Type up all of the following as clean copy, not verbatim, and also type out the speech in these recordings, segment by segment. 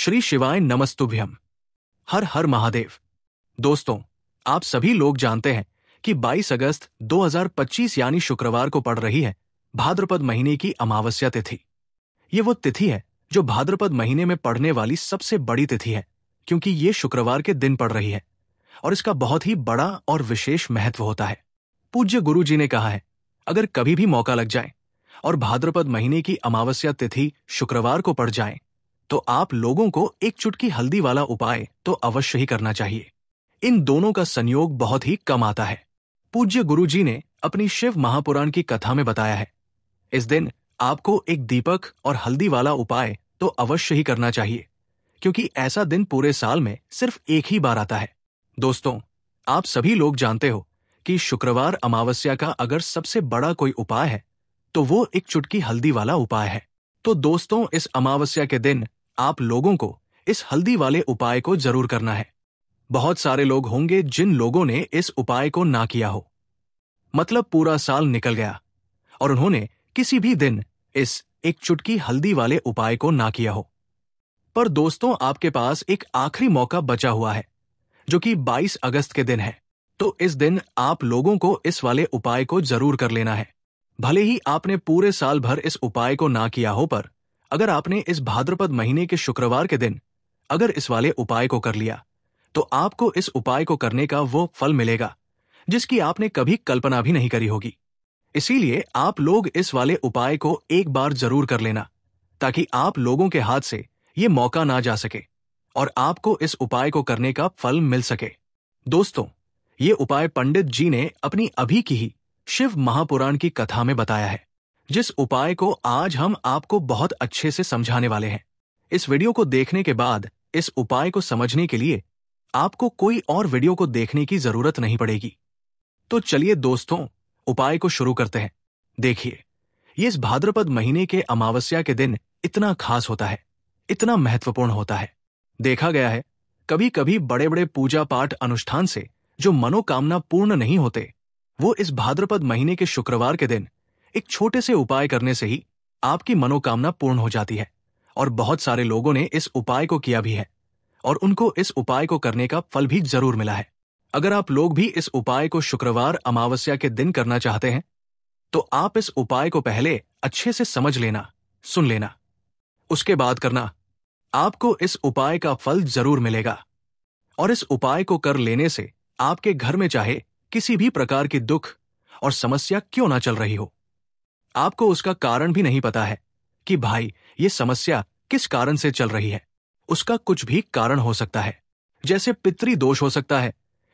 श्री शिवाय नमस्तुभ्यम। हर हर महादेव। दोस्तों, आप सभी लोग जानते हैं कि 22 अगस्त 2025 यानी शुक्रवार को पड़ रही है भाद्रपद महीने की अमावस्या तिथि। ये वो तिथि है जो भाद्रपद महीने में पड़ने वाली सबसे बड़ी तिथि है, क्योंकि ये शुक्रवार के दिन पड़ रही है और इसका बहुत ही बड़ा और विशेष महत्व होता है। पूज्य गुरु जी ने कहा है, अगर कभी भी मौका लग जाए और भाद्रपद महीने की अमावस्या तिथि शुक्रवार को पड़ जाए तो आप लोगों को एक चुटकी हल्दी वाला उपाय तो अवश्य ही करना चाहिए। इन दोनों का संयोग बहुत ही कम आता है। पूज्य गुरु जी ने अपनी शिव महापुराण की कथा में बताया है, इस दिन आपको एक दीपक और हल्दी वाला उपाय तो अवश्य ही करना चाहिए, क्योंकि ऐसा दिन पूरे साल में सिर्फ एक ही बार आता है। दोस्तों, आप सभी लोग जानते हो कि शुक्रवार अमावस्या का अगर सबसे बड़ा कोई उपाय है तो वो एक चुटकी हल्दी वाला उपाय है। तो दोस्तों, इस अमावस्या के दिन आप लोगों को इस हल्दी वाले उपाय को जरूर करना है। बहुत सारे लोग होंगे जिन लोगों ने इस उपाय को ना किया हो, मतलब पूरा साल निकल गया और उन्होंने किसी भी दिन इस एक चुटकी हल्दी वाले उपाय को ना किया हो। पर दोस्तों, आपके पास एक आखिरी मौका बचा हुआ है जो कि 22 अगस्त के दिन है। तो इस दिन आप लोगों को इस वाले उपाय को जरूर कर लेना है। भले ही आपने पूरे साल भर इस उपाय को ना किया हो, पर अगर आपने इस भाद्रपद महीने के शुक्रवार के दिन अगर इस वाले उपाय को कर लिया तो आपको इस उपाय को करने का वो फल मिलेगा जिसकी आपने कभी कल्पना भी नहीं करी होगी। इसीलिए आप लोग इस वाले उपाय को एक बार जरूर कर लेना, ताकि आप लोगों के हाथ से ये मौका ना जा सके और आपको इस उपाय को करने का फल मिल सके। दोस्तों, ये उपाय पंडित जी ने अपनी अभी की ही शिव महापुराण की कथा में बताया है, जिस उपाय को आज हम आपको बहुत अच्छे से समझाने वाले हैं। इस वीडियो को देखने के बाद इस उपाय को समझने के लिए आपको कोई और वीडियो को देखने की जरूरत नहीं पड़ेगी। तो चलिए दोस्तों, उपाय को शुरू करते हैं। देखिए, ये इस भाद्रपद महीने के अमावस्या के दिन इतना खास होता है, इतना महत्वपूर्ण होता है। देखा गया है, कभी कभी बड़े बड़े पूजा पाठ अनुष्ठान से जो मनोकामना पूर्ण नहीं होते, वो इस भाद्रपद महीने के शुक्रवार के दिन एक छोटे से उपाय करने से ही आपकी मनोकामना पूर्ण हो जाती है। और बहुत सारे लोगों ने इस उपाय को किया भी है और उनको इस उपाय को करने का फल भी जरूर मिला है। अगर आप लोग भी इस उपाय को शुक्रवार अमावस्या के दिन करना चाहते हैं तो आप इस उपाय को पहले अच्छे से समझ लेना, सुन लेना, उसके बाद करना। आपको इस उपाय का फल जरूर मिलेगा और इस उपाय को कर लेने से आपके घर में चाहे किसी भी प्रकार की दुख और समस्या क्यों ना चल रही हो, आपको उसका कारण भी नहीं पता है कि भाई ये समस्या किस कारण से चल रही है, उसका कुछ भी कारण हो सकता है, जैसे पितृ दोष हो सकता है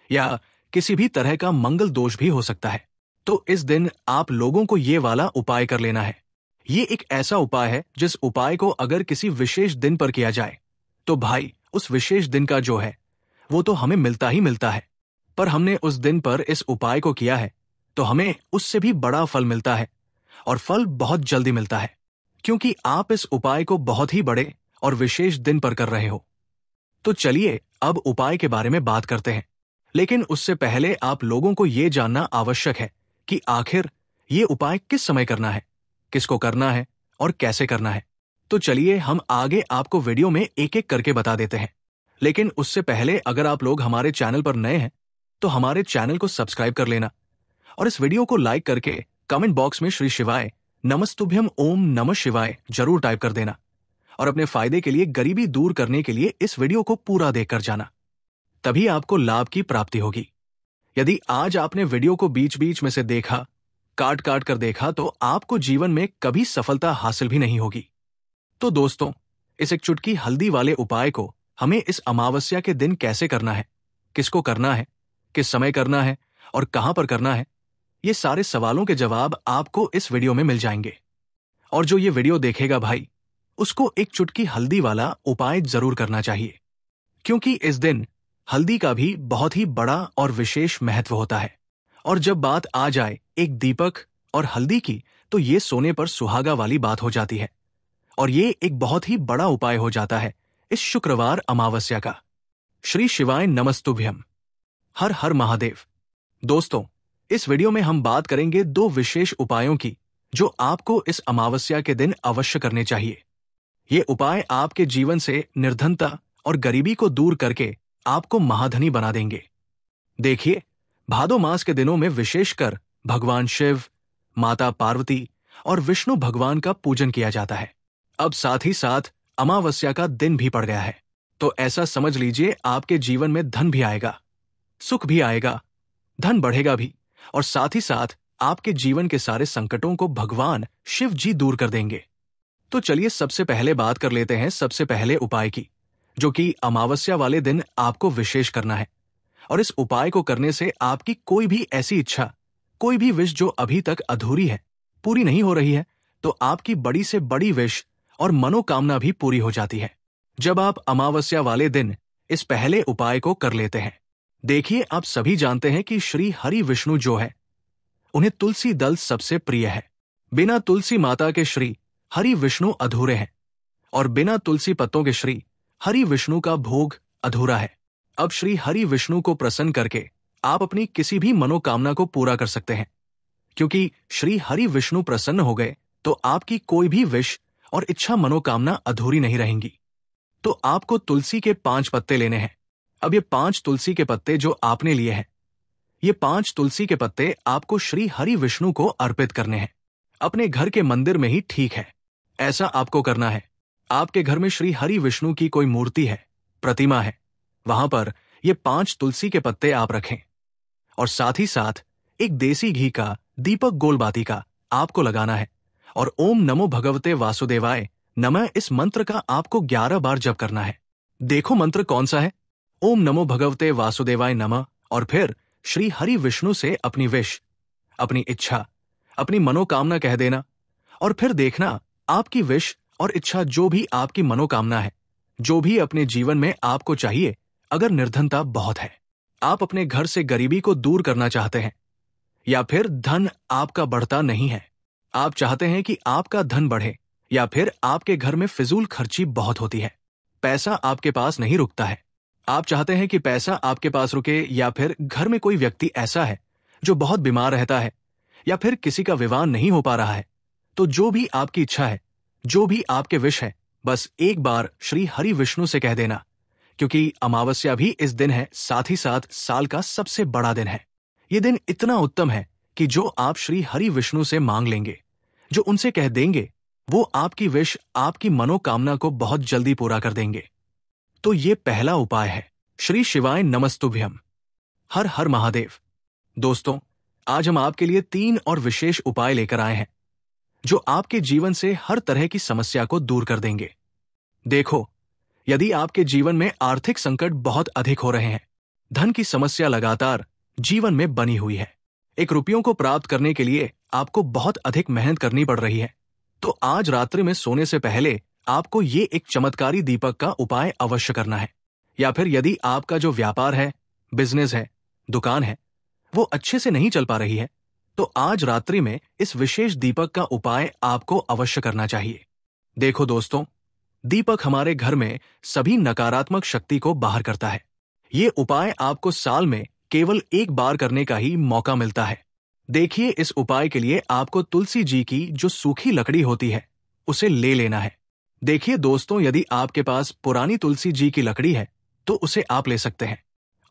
या किसी भी तरह का मंगल दोष भी हो सकता है। तो इस दिन आप लोगों को ये वाला उपाय कर लेना है। ये एक ऐसा उपाय है जिस उपाय को अगर किसी विशेष दिन पर किया जाए तो भाई उस विशेष दिन का जो है वो तो हमें मिलता ही मिलता है, पर हमने उस दिन पर इस उपाय को किया है तो हमें उससे भी बड़ा फल मिलता है और फल बहुत जल्दी मिलता है, क्योंकि आप इस उपाय को बहुत ही बड़े और विशेष दिन पर कर रहे हो। तो चलिए अब उपाय के बारे में बात करते हैं, लेकिन उससे पहले आप लोगों को यह जानना आवश्यक है कि आखिर ये उपाय किस समय करना है, किसको करना है और कैसे करना है। तो चलिए हम आगे आपको वीडियो में एक एक करके बता देते हैं। लेकिन उससे पहले अगर आप लोग हमारे चैनल पर नए हैं तो हमारे चैनल को सब्सक्राइब कर लेना और इस वीडियो को लाइक करके कमेंट बॉक्स में श्री शिवाय नमस्तुभ्यम ओम नमः शिवाय जरूर टाइप कर देना और अपने फायदे के लिए गरीबी दूर करने के लिए इस वीडियो को पूरा देखकर जाना, तभी आपको लाभ की प्राप्ति होगी। यदि आज आपने वीडियो को बीच बीच में से देखा, काट काट कर देखा, तो आपको जीवन में कभी सफलता हासिल भी नहीं होगी। तो दोस्तों, इस एक चुटकी हल्दी वाले उपाय को हमें इस अमावस्या के दिन कैसे करना है, किसको करना है, किस समय करना है और कहां पर करना है, ये सारे सवालों के जवाब आपको इस वीडियो में मिल जाएंगे। और जो ये वीडियो देखेगा भाई, उसको एक चुटकी हल्दी वाला उपाय जरूर करना चाहिए, क्योंकि इस दिन हल्दी का भी बहुत ही बड़ा और विशेष महत्व होता है। और जब बात आ जाए एक दीपक और हल्दी की, तो ये सोने पर सुहागा वाली बात हो जाती है और ये एक बहुत ही बड़ा उपाय हो जाता है इस शुक्रवार अमावस्या का। श्री शिवाय नमस्तुभ्यम। हर हर महादेव। दोस्तों, इस वीडियो में हम बात करेंगे दो विशेष उपायों की जो आपको इस अमावस्या के दिन अवश्य करने चाहिए। ये उपाय आपके जीवन से निर्धनता और गरीबी को दूर करके आपको महाधनी बना देंगे। देखिए, भादो मास के दिनों में विशेषकर भगवान शिव, माता पार्वती और विष्णु भगवान का पूजन किया जाता है। अब साथ ही साथ अमावस्या का दिन भी पड़ गया है, तो ऐसा समझ लीजिए आपके जीवन में धन भी आएगा, सुख भी आएगा, धन बढ़ेगा भी, और साथ ही साथ आपके जीवन के सारे संकटों को भगवान शिव जी दूर कर देंगे। तो चलिए सबसे पहले बात कर लेते हैं सबसे पहले उपाय की, जो कि अमावस्या वाले दिन आपको विशेष करना है। और इस उपाय को करने से आपकी कोई भी ऐसी इच्छा, कोई भी विश जो अभी तक अधूरी है, पूरी नहीं हो रही है, तो आपकी बड़ी से बड़ी विश और मनोकामना भी पूरी हो जाती है जब आप अमावस्या वाले दिन इस पहले उपाय को कर लेते हैं। देखिए, आप सभी जानते हैं कि श्री हरि विष्णु जो है, उन्हें तुलसी दल सबसे प्रिय है। बिना तुलसी माता के श्री हरि विष्णु अधूरे हैं, और बिना तुलसी पत्तों के श्री हरि विष्णु का भोग अधूरा है। अब श्री हरि विष्णु को प्रसन्न करके आप अपनी किसी भी मनोकामना को पूरा कर सकते हैं, क्योंकि श्री हरि विष्णु प्रसन्न हो गए तो आपकी कोई भी विश और इच्छा मनोकामना अधूरी नहीं रहेंगी। तो आपको तुलसी के 5 पत्ते लेने हैं। अब ये 5 तुलसी के पत्ते जो आपने लिए हैं, ये 5 तुलसी के पत्ते आपको श्री हरि विष्णु को अर्पित करने हैं। अपने घर के मंदिर में ही ठीक है, ऐसा आपको करना है। आपके घर में श्री हरि विष्णु की कोई मूर्ति है, प्रतिमा है, वहां पर ये 5 तुलसी के पत्ते आप रखें, और साथ ही साथ एक देसी घी का दीपक गोलबाती का आपको लगाना है, और ओम नमो भगवते वासुदेवाय नमः इस मंत्र का आपको 11 बार जप करना है। देखो मंत्र कौन सा है, ओम नमो भगवते वासुदेवाय नमः, और फिर श्री हरि विष्णु से अपनी विश, अपनी इच्छा, अपनी मनोकामना कह देना, और फिर देखना आपकी विश और इच्छा, जो भी आपकी मनोकामना है, जो भी अपने जीवन में आपको चाहिए। अगर निर्धनता बहुत है, आप अपने घर से गरीबी को दूर करना चाहते हैं, या फिर धन आपका बढ़ता नहीं है, आप चाहते हैं कि आपका धन बढ़े, या फिर आपके घर में फिजूल खर्ची बहुत होती है, पैसा आपके पास नहीं रुकता है, आप चाहते हैं कि पैसा आपके पास रुके, या फिर घर में कोई व्यक्ति ऐसा है जो बहुत बीमार रहता है, या फिर किसी का विवाह नहीं हो पा रहा है, तो जो भी आपकी इच्छा है, जो भी आपके विश है, बस एक बार श्री हरि विष्णु से कह देना, क्योंकि अमावस्या भी इस दिन है, साथ ही साथ साल का सबसे बड़ा दिन है। ये दिन इतना उत्तम है कि जो आप श्री हरि विष्णु से मांग लेंगे, जो उनसे कह देंगे, वो आपकी विश, आपकी मनोकामना को बहुत जल्दी पूरा कर देंगे। तो ये पहला उपाय है। श्री शिवाय नमस्तुभ्यम, हर हर महादेव। दोस्तों, आज हम आपके लिए 3 और विशेष उपाय लेकर आए हैं, जो आपके जीवन से हर तरह की समस्या को दूर कर देंगे। देखो, यदि आपके जीवन में आर्थिक संकट बहुत अधिक हो रहे हैं, धन की समस्या लगातार जीवन में बनी हुई है, 1 रुपयों को प्राप्त करने के लिए आपको बहुत अधिक मेहनत करनी पड़ रही है, तो आज रात्रि में सोने से पहले आपको ये एक चमत्कारी दीपक का उपाय अवश्य करना है। या फिर यदि आपका जो व्यापार है, बिजनेस है, दुकान है, वो अच्छे से नहीं चल पा रही है, तो आज रात्रि में इस विशेष दीपक का उपाय आपको अवश्य करना चाहिए। देखो दोस्तों, दीपक हमारे घर में सभी नकारात्मक शक्ति को बाहर करता है। ये उपाय आपको साल में केवल 1 बार करने का ही मौका मिलता है। देखिए, इस उपाय के लिए आपको तुलसी जी की जो सूखी लकड़ी होती है, उसे ले लेना है। देखिए दोस्तों, यदि आपके पास पुरानी तुलसी जी की लकड़ी है, तो उसे आप ले सकते हैं,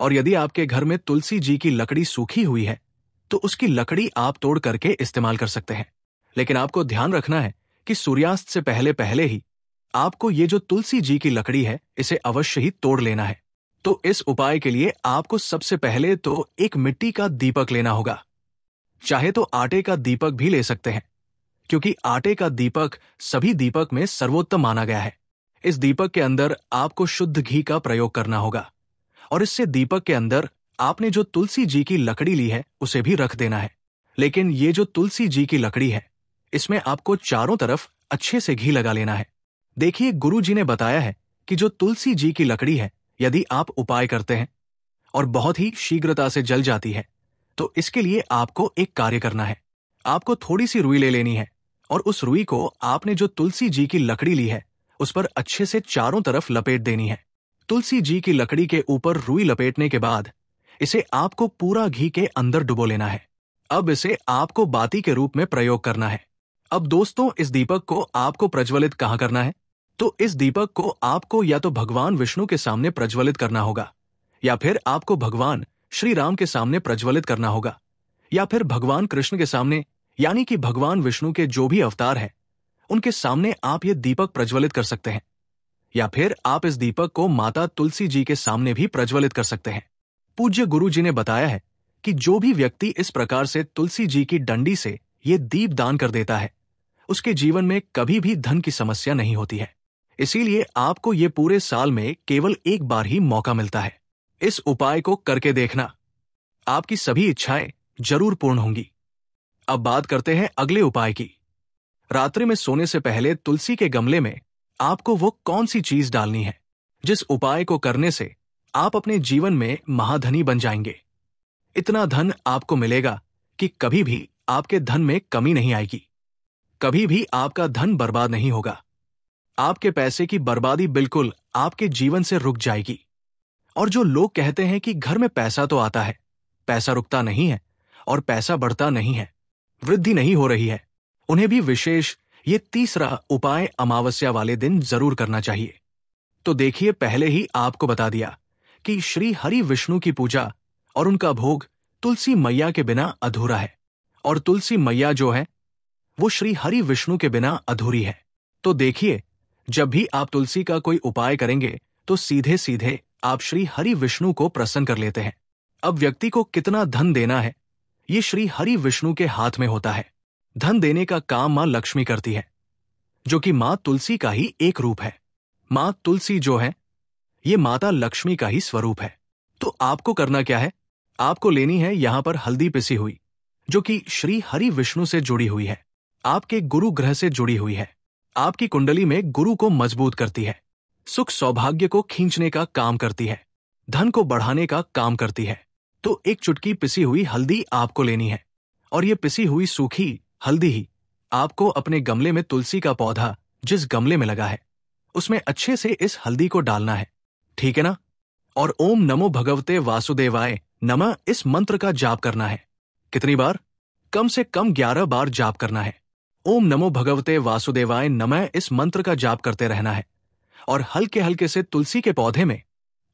और यदि आपके घर में तुलसी जी की लकड़ी सूखी हुई है, तो उसकी लकड़ी आप तोड़ करके इस्तेमाल कर सकते हैं। लेकिन आपको ध्यान रखना है कि सूर्यास्त से पहले पहले ही आपको ये जो तुलसी जी की लकड़ी है, इसे अवश्य ही तोड़ लेना है। तो इस उपाय के लिए आपको सबसे पहले तो एक मिट्टी का दीपक लेना होगा। चाहे तो आटे का दीपक भी ले सकते हैं, क्योंकि आटे का दीपक सभी दीपक में सर्वोत्तम माना गया है। इस दीपक के अंदर आपको शुद्ध घी का प्रयोग करना होगा, और इससे दीपक के अंदर आपने जो तुलसी जी की लकड़ी ली है, उसे भी रख देना है। लेकिन ये जो तुलसी जी की लकड़ी है, इसमें आपको चारों तरफ अच्छे से घी लगा लेना है। देखिए, गुरु जी ने बताया है कि जो तुलसी जी की लकड़ी है, यदि आप उपाय करते हैं और बहुत ही शीघ्रता से जल जाती है, तो इसके लिए आपको एक कार्य करना है। आपको थोड़ी सी रुई ले लेनी है, और उस रुई को आपने जो तुलसी जी की लकड़ी ली है, उस पर अच्छे से चारों तरफ लपेट देनी है। तुलसी जी की लकड़ी के ऊपर रुई लपेटने के बाद इसे आपको पूरा घी के अंदर डुबो लेना है। अब इसे आपको बाती के रूप में प्रयोग करना है। अब दोस्तों, इस दीपक को आपको प्रज्वलित कहाँ करना है? तो इस दीपक को आपको या तो भगवान विष्णु के सामने प्रज्वलित करना होगा, या फिर आपको भगवान श्री राम के सामने प्रज्वलित करना होगा, या फिर भगवान कृष्ण के सामने, यानी कि भगवान विष्णु के जो भी अवतार हैं उनके सामने आप ये दीपक प्रज्वलित कर सकते हैं। या फिर आप इस दीपक को माता तुलसी जी के सामने भी प्रज्वलित कर सकते हैं। पूज्य गुरु जी ने बताया है कि जो भी व्यक्ति इस प्रकार से तुलसी जी की डंडी से ये दीप दान कर देता है उसके जीवन में कभी भी धन की समस्या नहीं होती है। इसीलिए आपको ये पूरे साल में केवल एक बार ही मौका मिलता है। इस उपाय को करके देखना, आपकी सभी इच्छाएं जरूर पूर्ण होंगी। अब बात करते हैं अगले उपाय की। रात्रि में सोने से पहले तुलसी के गमले में आपको वो कौन सी चीज डालनी है जिस उपाय को करने से आप अपने जीवन में महाधनी बन जाएंगे। इतना धन आपको मिलेगा कि कभी भी आपके धन में कमी नहीं आएगी, कभी भी आपका धन बर्बाद नहीं होगा। आपके पैसे की बर्बादी बिल्कुल आपके जीवन से रुक जाएगी। और जो लोग कहते हैं कि घर में पैसा तो आता है, पैसा रुकता नहीं है और पैसा बढ़ता नहीं है, वृद्धि नहीं हो रही है, उन्हें भी विशेष ये तीसरा उपाय अमावस्या वाले दिन जरूर करना चाहिए। तो देखिए, पहले ही आपको बता दिया कि श्री हरि विष्णु की पूजा और उनका भोग तुलसी मैया के बिना अधूरा है, और तुलसी मैया जो है वो श्री हरि विष्णु के बिना अधूरी है। तो देखिए, जब भी आप तुलसी का कोई उपाय करेंगे तो सीधे सीधे आप श्री हरि विष्णु को प्रसन्न कर लेते हैं। अब व्यक्ति को कितना धन देना है ये श्री हरि विष्णु के हाथ में होता है। धन देने का काम मां लक्ष्मी करती है, जो कि मां तुलसी का ही एक रूप है। मां तुलसी जो है ये माता लक्ष्मी का ही स्वरूप है। तो आपको करना क्या है, आपको लेनी है यहां पर हल्दी पिसी हुई, जो कि श्री हरि विष्णु से जुड़ी हुई है, आपके गुरु ग्रह से जुड़ी हुई है, आपकी कुंडली में गुरु को मजबूत करती है, सुख सौभाग्य को खींचने का काम करती है, धन को बढ़ाने का काम करती है। तो एक चुटकी पिसी हुई हल्दी आपको लेनी है, और ये पिसी हुई सूखी हल्दी ही आपको अपने गमले में तुलसी का पौधा जिस गमले में लगा है उसमें अच्छे से इस हल्दी को डालना है, ठीक है ना। और ओम नमो भगवते वासुदेवाय नमः इस मंत्र का जाप करना है। कितनी बार? कम से कम 11 बार जाप करना है। ओम नमो भगवते वासुदेवाय नमः इस मंत्र का जाप करते रहना है, और हल्के हल्के से तुलसी के पौधे में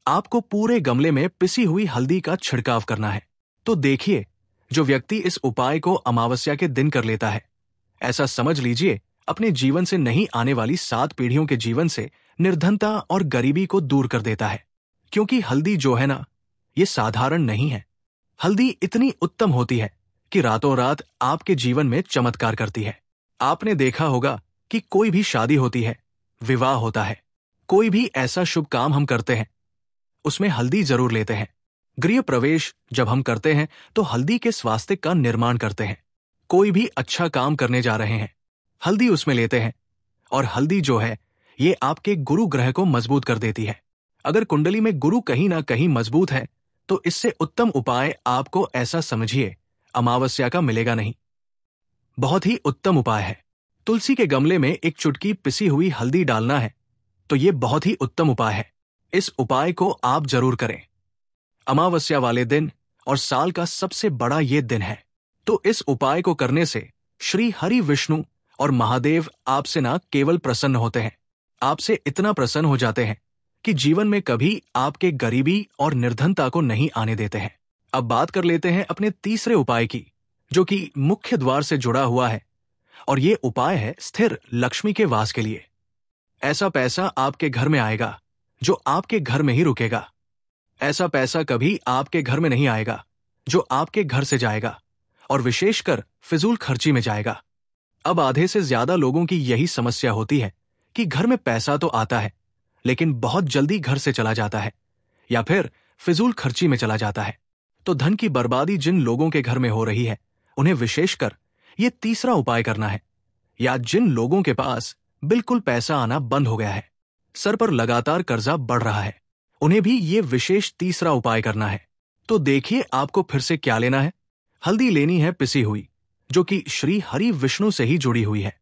आपको पूरे गमले में पिसी हुई हल्दी का छिड़काव करना है। तो देखिए, जो व्यक्ति इस उपाय को अमावस्या के दिन कर लेता है, ऐसा समझ लीजिए अपने जीवन से नहीं आने वाली 7 पीढ़ियों के जीवन से निर्धनता और गरीबी को दूर कर देता है। क्योंकि हल्दी जो है ना, ये साधारण नहीं है। हल्दी इतनी उत्तम होती है कि रातों रात आपके जीवन में चमत्कार करती है। आपने देखा होगा कि कोई भी शादी होती है, विवाह होता है, कोई भी ऐसा शुभ काम हम करते हैं उसमें हल्दी जरूर लेते हैं। गृह प्रवेश जब हम करते हैं तो हल्दी के स्वास्तिक का निर्माण करते हैं। कोई भी अच्छा काम करने जा रहे हैं, हल्दी उसमें लेते हैं। और हल्दी जो है ये आपके गुरु ग्रह को मजबूत कर देती है। अगर कुंडली में गुरु कहीं ना कहीं मजबूत है तो इससे उत्तम उपाय आपको ऐसा समझिए अमावस्या का मिलेगा नहीं। बहुत ही उत्तम उपाय है। तुलसी के गमले में एक चुटकी पिसी हुई हल्दी डालना है, तो ये बहुत ही उत्तम उपाय है। इस उपाय को आप जरूर करें। अमावस्या वाले दिन और साल का सबसे बड़ा ये दिन है, तो इस उपाय को करने से श्री हरि विष्णु और महादेव आपसे ना केवल प्रसन्न होते हैं, आपसे इतना प्रसन्न हो जाते हैं कि जीवन में कभी आपके गरीबी और निर्धनता को नहीं आने देते हैं। अब बात कर लेते हैं अपने तीसरे उपाय की, जो कि मुख्य द्वार से जुड़ा हुआ है, और ये उपाय है स्थिर लक्ष्मी के वास के लिए। ऐसा पैसा आपके घर में आएगा जो आपके घर में ही रुकेगा। ऐसा पैसा कभी आपके घर में नहीं आएगा जो आपके घर से जाएगा, और विशेषकर फिजूल खर्ची में जाएगा। अब आधे से ज्यादा लोगों की यही समस्या होती है कि घर में पैसा तो आता है लेकिन बहुत जल्दी घर से चला जाता है, या फिर फिजूल खर्ची में चला जाता है। तो धन की बर्बादी जिन लोगों के घर में हो रही है उन्हें विशेषकर ये तीसरा उपाय करना है। या जिन लोगों के पास बिल्कुल पैसा आना बंद हो गया है, सर पर लगातार कर्जा बढ़ रहा है, उन्हें भी ये विशेष तीसरा उपाय करना है। तो देखिए आपको फिर से क्या लेना है। हल्दी लेनी है पिसी हुई, जो कि श्री हरि विष्णु से ही जुड़ी हुई है।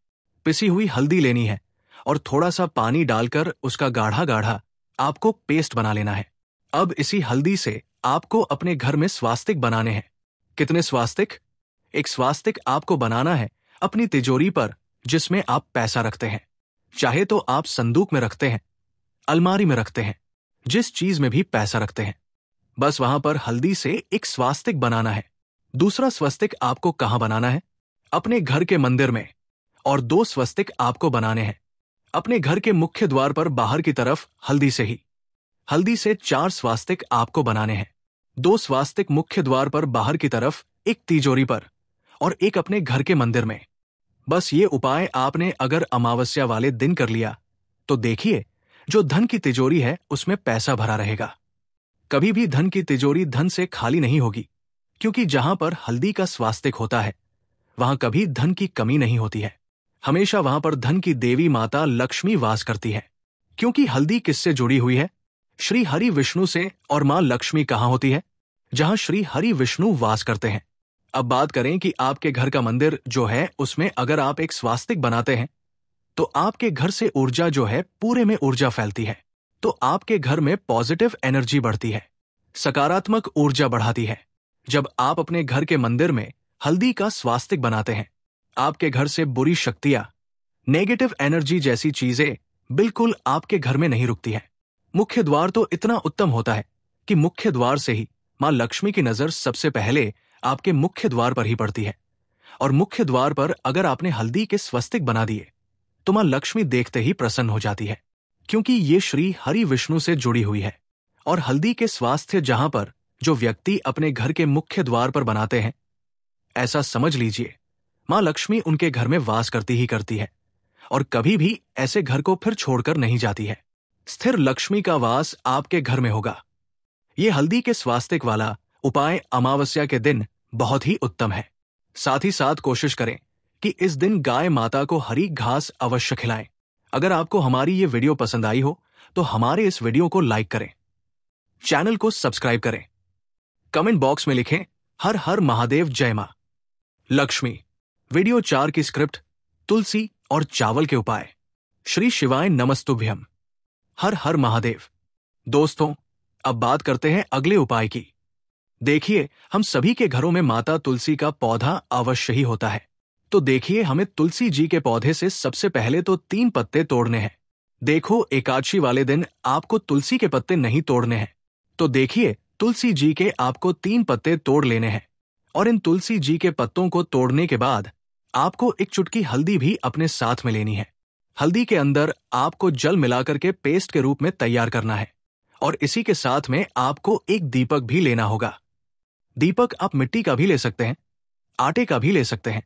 पिसी हुई हल्दी लेनी है और थोड़ा सा पानी डालकर उसका गाढ़ा गाढ़ा आपको पेस्ट बना लेना है। अब इसी हल्दी से आपको अपने घर में स्वास्तिक बनाने हैं। कितने स्वास्तिक? एक स्वास्तिक आपको बनाना है अपनी तिजोरी पर जिसमें आप पैसा रखते हैं। चाहे तो आप संदूक में रखते हैं, अलमारी में रखते हैं, जिस चीज में भी पैसा रखते हैं, बस वहां पर हल्दी से एक स्वास्तिक बनाना है। दूसरा स्वस्तिक आपको कहां बनाना है? अपने घर के मंदिर में। और 2 स्वस्तिक आपको बनाने हैं अपने घर के मुख्य द्वार पर बाहर की तरफ हल्दी से ही। हल्दी से 4 स्वास्तिक आपको बनाने हैं। 2 स्वास्तिक मुख्य द्वार पर बाहर की तरफ, एक तिजोरी पर और एक अपने घर के मंदिर में। बस ये उपाय आपने अगर अमावस्या वाले दिन कर लिया तो देखिए, जो धन की तिजोरी है उसमें पैसा भरा रहेगा। कभी भी धन की तिजोरी धन से खाली नहीं होगी, क्योंकि जहां पर हल्दी का स्वास्तिक होता है वहां कभी धन की कमी नहीं होती है। हमेशा वहां पर धन की देवी माता लक्ष्मी वास करती है। क्योंकि हल्दी किससे जुड़ी हुई है? श्री हरि विष्णु से। और मां लक्ष्मी कहां होती है? जहां श्री हरि विष्णु वास करते हैं। अब बात करें कि आपके घर का मंदिर जो है उसमें अगर आप एक स्वास्तिक बनाते हैं तो आपके घर से ऊर्जा जो है पूरे में ऊर्जा फैलती है। तो आपके घर में पॉजिटिव एनर्जी बढ़ती है, सकारात्मक ऊर्जा बढ़ाती है। जब आप अपने घर के मंदिर में हल्दी का स्वास्तिक बनाते हैं, आपके घर से बुरी शक्तियां, नेगेटिव एनर्जी जैसी चीजें बिल्कुल आपके घर में नहीं रुकती है। मुख्य द्वार तो इतना उत्तम होता है कि मुख्य द्वार से ही मां लक्ष्मी की नजर सबसे पहले आपके मुख्य द्वार पर ही पड़ती है। और मुख्य द्वार पर अगर आपने हल्दी के स्वस्तिक बना दिए तो मां लक्ष्मी देखते ही प्रसन्न हो जाती है, क्योंकि ये श्री हरि विष्णु से जुड़ी हुई है। और हल्दी के स्वास्थ्य जहां पर जो व्यक्ति अपने घर के मुख्य द्वार पर बनाते हैं, ऐसा समझ लीजिए मां लक्ष्मी उनके घर में वास करती ही करती है और कभी भी ऐसे घर को फिर छोड़कर नहीं जाती है। स्थिर लक्ष्मी का वास आपके घर में होगा। ये हल्दी के स्वास्तिक वाला उपाय अमावस्या के दिन बहुत ही उत्तम है। साथ ही साथ कोशिश करें कि इस दिन गाय माता को हरी घास अवश्य खिलाएं। अगर आपको हमारी ये वीडियो पसंद आई हो तो हमारे इस वीडियो को लाइक करें, चैनल को सब्सक्राइब करें, कमेंट बॉक्स में लिखें हर हर महादेव जय मां लक्ष्मी। वीडियो 4 की स्क्रिप्ट, तुलसी और चावल के उपाय। श्री शिवाय नमस्तुभ्यम। हर हर महादेव। दोस्तों, अब बात करते हैं अगले उपाय की। देखिए, हम सभी के घरों में माता तुलसी का पौधा अवश्य ही होता है। तो देखिए, हमें तुलसी जी के पौधे से सबसे पहले तो 3 पत्ते तोड़ने हैं। देखो, एकादशी वाले दिन आपको तुलसी के पत्ते नहीं तोड़ने हैं। तो देखिए, तुलसी जी के आपको 3 पत्ते तोड़ लेने हैं। और इन तुलसी जी के पत्तों को तोड़ने के बाद आपको एक चुटकी हल्दी भी अपने साथ में लेनी है। हल्दी के अंदर आपको जल मिलाकर के पेस्ट के रूप में तैयार करना है। और इसी के साथ में आपको एक दीपक भी लेना होगा। दीपक आप मिट्टी का भी ले सकते हैं, आटे का भी ले सकते हैं।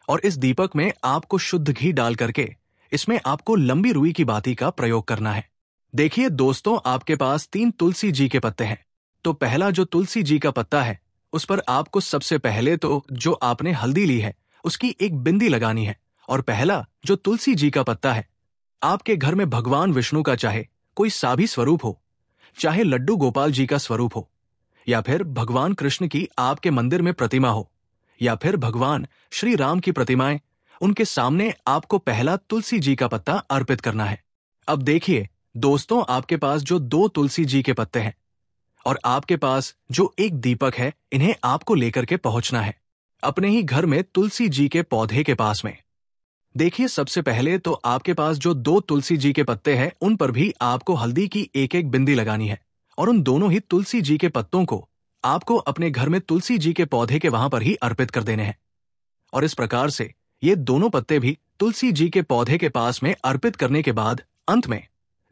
और इस दीपक में आपको शुद्ध घी डाल करके इसमें आपको लंबी रुई की बाती का प्रयोग करना है। देखिए दोस्तों, आपके पास 3 तुलसी जी के पत्ते हैं। तो पहला जो तुलसी जी का पत्ता है उस पर आपको सबसे पहले तो जो आपने हल्दी ली है उसकी एक बिंदी लगानी है। और पहला जो तुलसी जी का पत्ता है, आपके घर में भगवान विष्णु का चाहे कोई सा भी स्वरूप हो, चाहे लड्डू गोपाल जी का स्वरूप हो, या फिर भगवान कृष्ण की आपके मंदिर में प्रतिमा हो, या फिर भगवान श्री राम की प्रतिमाएं, उनके सामने आपको पहला तुलसी जी का पत्ता अर्पित करना है। अब देखिए दोस्तों, आपके पास जो 2 तुलसी जी के पत्ते हैं और आपके पास जो एक दीपक है, इन्हें आपको लेकर के पहुंचना है अपने ही घर में तुलसी जी के पौधे के पास में। देखिए, सबसे पहले तो आपके पास जो 2 तुलसी जी के पत्ते हैं उन पर भी आपको हल्दी की एक एक बिंदी लगानी है। और उन दोनों ही तुलसी जी के पत्तों को आपको अपने घर में तुलसी जी के पौधे के वहां पर ही अर्पित कर देने हैं। और इस प्रकार से ये दोनों पत्ते भी तुलसी जी के पौधे के पास में अर्पित करने के बाद अंत में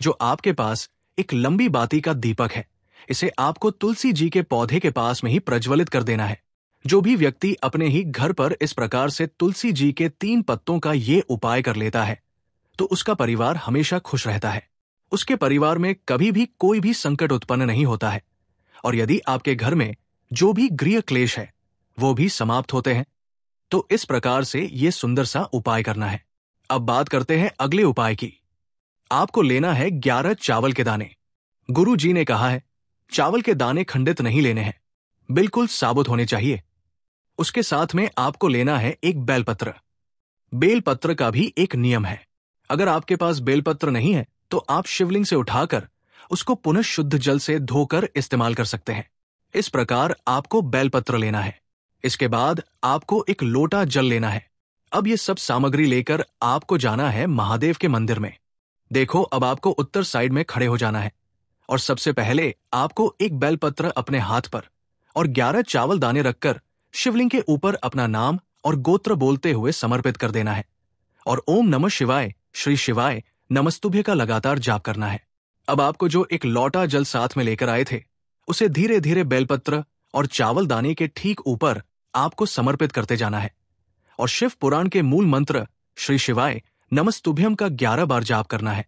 जो आपके पास एक लंबी बाती का दीपक है, इसे आपको तुलसी जी के पौधे के पास में ही प्रज्वलित कर देना है। जो भी व्यक्ति अपने ही घर पर इस प्रकार से तुलसी जी के 3 पत्तों का ये उपाय कर लेता है तो उसका परिवार हमेशा खुश रहता है। उसके परिवार में कभी भी कोई भी संकट उत्पन्न नहीं होता है। और यदि आपके घर में जो भी गृह क्लेश है वो भी समाप्त होते हैं। तो इस प्रकार से ये सुंदर सा उपाय करना है। अब बात करते हैं अगले उपाय की। आपको लेना है 11 चावल के दाने। गुरु जी ने कहा है चावल के दाने खंडित नहीं लेने हैं, बिल्कुल साबुत होने चाहिए। उसके साथ में आपको लेना है एक बेलपत्र। बेलपत्र का भी एक नियम है। अगर आपके पास बेलपत्र नहीं है तो आप शिवलिंग से उठाकर उसको पुनः शुद्ध जल से धोकर इस्तेमाल कर सकते हैं। इस प्रकार आपको बेलपत्र लेना है। इसके बाद आपको एक लोटा जल लेना है। अब ये सब सामग्री लेकर आपको जाना है महादेव के मंदिर में। देखो, अब आपको उत्तर साइड में खड़े हो जाना है और सबसे पहले आपको एक बेलपत्र अपने हाथ पर और 11 चावल दाने रखकर शिवलिंग के ऊपर अपना नाम और गोत्र बोलते हुए समर्पित कर देना है और ओम नमः शिवाय, श्री शिवाय, नमस्तुभ्य का लगातार जाप करना है। अब आपको जो एक लौटा जल साथ में लेकर आए थे, उसे धीरे धीरे बेलपत्र और चावल दाने के ठीक ऊपर आपको समर्पित करते जाना है और शिव पुराण के मूल मंत्र श्री शिवाय नमस्तुभ्यम का 11 बार जाप करना है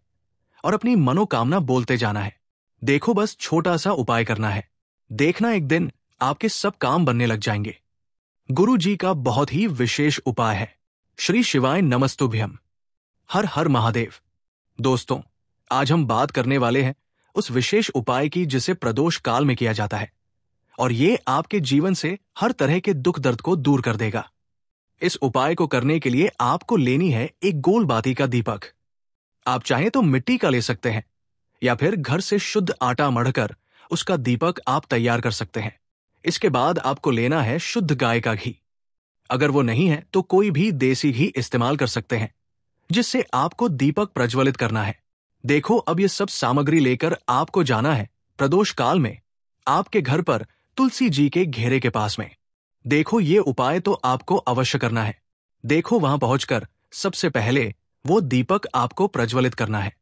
और अपनी मनोकामना बोलते जाना है। देखो, बस छोटा सा उपाय करना है, देखना एक दिन आपके सब काम बनने लग जाएंगे। गुरु जी का बहुत ही विशेष उपाय है श्री शिवाय नमस्तुभ्यम। हर हर महादेव। दोस्तों, आज हम बात करने वाले हैं उस विशेष उपाय की जिसे प्रदोष काल में किया जाता है और ये आपके जीवन से हर तरह के दुख दर्द को दूर कर देगा। इस उपाय को करने के लिए आपको लेनी है एक गोल बाती का दीपक। आप चाहें तो मिट्टी का ले सकते हैं या फिर घर से शुद्ध आटा मढ़कर उसका दीपक आप तैयार कर सकते हैं। इसके बाद आपको लेना है शुद्ध गाय का घी। अगर वो नहीं है तो कोई भी देसी घी इस्तेमाल कर सकते हैं, जिससे आपको दीपक प्रज्वलित करना है। देखो, अब ये सब सामग्री लेकर आपको जाना है प्रदोष काल में आपके घर पर तुलसी जी के घेरे के पास में। देखो, ये उपाय तो आपको अवश्य करना है। देखो, वहां पहुंचकर सबसे पहले वो दीपक आपको प्रज्वलित करना है